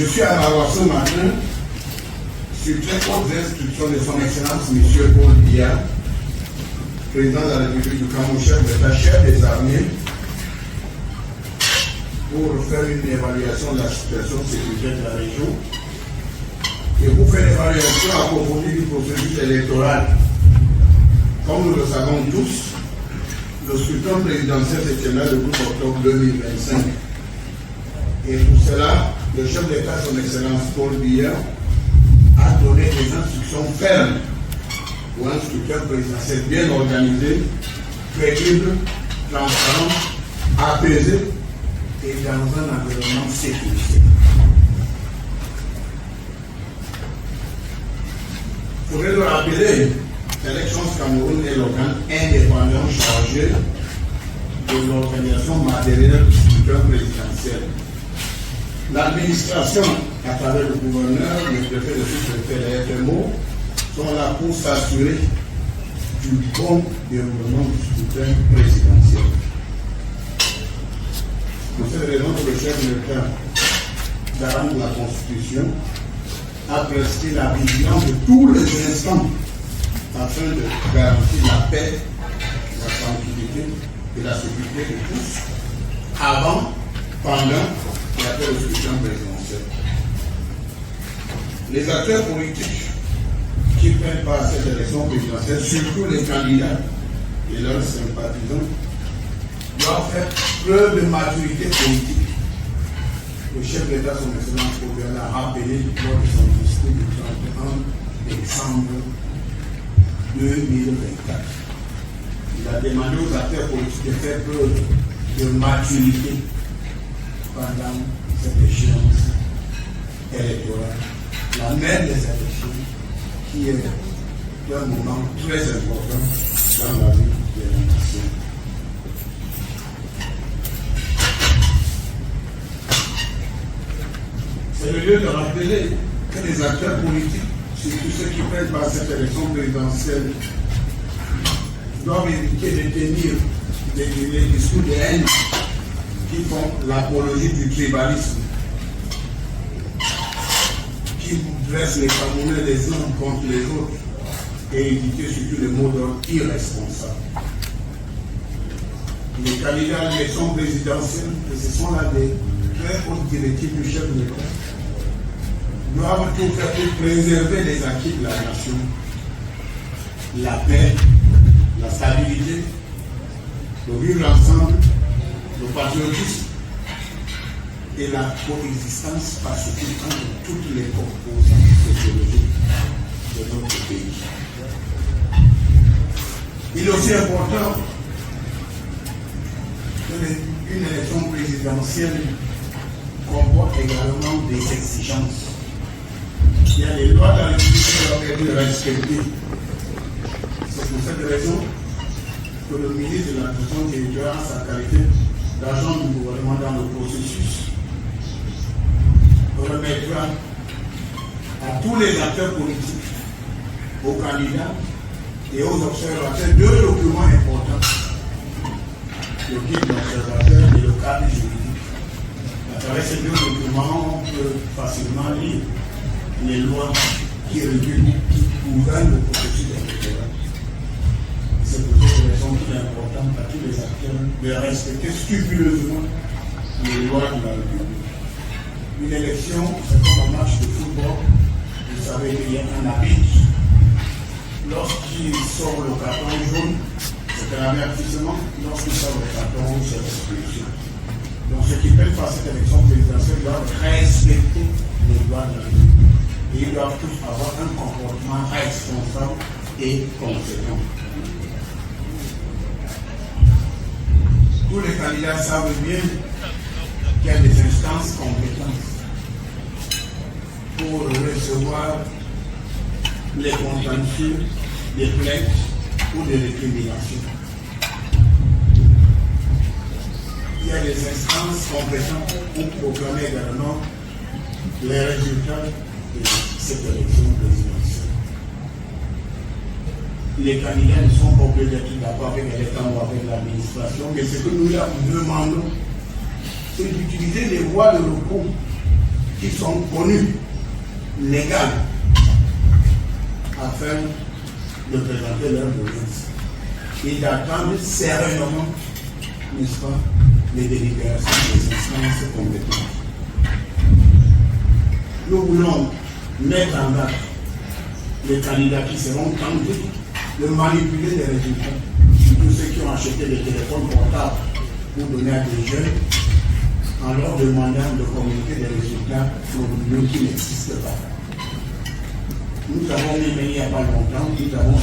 Je suis à Marois ce matin sur très hautes instructions de son Excellence M. Paul Biya, président de la République du Cameroun, chef d'État, chef des armées, pour faire une évaluation de la situation sécuritaire de la région et pour faire une évaluation approfondie du processus électoral. Comme nous le savons tous, le scrutin présidentiel se tiendra le 12 octobre 2025. Et pour cela, le chef d'État, son Excellence Paul Biya, a donné des instructions fermes pour un scrutin présidentiel bien organisé, crédible, transparent, apaisé et dans un environnement sécurisé. Il faudrait le rappeler, l'élection du Cameroun est l'organe indépendant chargé de l'organisation matérielle du scrutin présidentiel. L'administration, à travers le gouverneur, le préfet, le sous-préfet et les FMO, sont là pour s'assurer du bon déroulement du scrutin présidentiel. Pour cette raison, le chef de l'État, garant de la Constitution, a prescrit la vigilance de tous les instants afin de garantir la paix, la tranquillité et la sécurité de tous, avant, pendant et après le scrutin présidentiel. Les acteurs politiques qui prennent part à cette élection présidentielle, surtout les candidats et leurs sympathisants, doivent faire preuve de maturité politique. Le chef d'État, son Excellence Paul Biya, l'a rappelé lors de son discours du 31 décembre 2024. Il a demandé aux acteurs politiques de faire preuve de maturité pendant cette échéance électorale, la même des élections, qui est un moment très important dans la vie de la nation. C'est le lieu de rappeler que les acteurs politiques, surtout ceux qui prennent part à cette élection présidentielle, doivent éviter de tenir des discours de haine qui font l'apologie du tribalisme, qui dressent les Camerounais les uns contre les autres, et éviter surtout les mots d'ordre irresponsables. Les candidats à l'élection présidentielle, et ce sont là des très hautes directives du chef de l'État, doivent tout faire pour préserver les acquis de la nation, la paix, la stabilité, le vivre ensemble, le patriotisme et la coexistence pacifique entre toutes les composantes sociologiques de notre pays. Il est aussi important qu'une élection présidentielle comporte également des exigences. Il y a des lois dans les pays qui doivent être respectées. C'est pour cette raison que le ministre de l'Administration territoriale, en sa qualité d'agent du gouvernement dans le processus, remettra à tous les acteurs politiques, aux candidats et aux observateurs deux documents importants: le guide d'observateur et le cadre juridique. À travers ces deux documents, on peut facilement lire les lois qui régulent, qui gouvernent le processus électoral. C'est pour cette raison qu'il est important à tous les acteurs de respecter scrupuleusement les lois de la République. Une élection, c'est comme un match de football. Vous savez qu'il y a un arbitre. Lorsqu'il sort le carton jaune, c'est un avertissement. Lorsqu'il sort le carton rouge, c'est l'expulsion. Donc ceux qui prennent part à cette élection présidentielle doivent respecter les lois de la République. Et ils doivent tous avoir un comportement responsable et conséquent. Tous les candidats savent bien qu'il y a des instances compétentes pour recevoir les contentieux, des plaintes ou des récriminations. Il y a des instances compétentes pour proclamer également les résultats de cette élection présidentielle. Les candidats ne sont pas obligés d'être d'accord avec l'État ou avec l'administration, mais ce que nous leur demandons, c'est d'utiliser les voies de recours qui sont connus, légales, afin de présenter leur doléance. Ils attendent sérieusement, n'est-ce pas, les délibérations des instances compétentes. Nous voulons mettre en garde les candidats qui seront tentés de manipuler les résultats. Tous ceux qui ont acheté des téléphones portables pour donner à des jeunes en leur demandant de communiquer des résultats frauduleux qui n'existent pas. Nous avons mis il n'y a pas longtemps, nous avons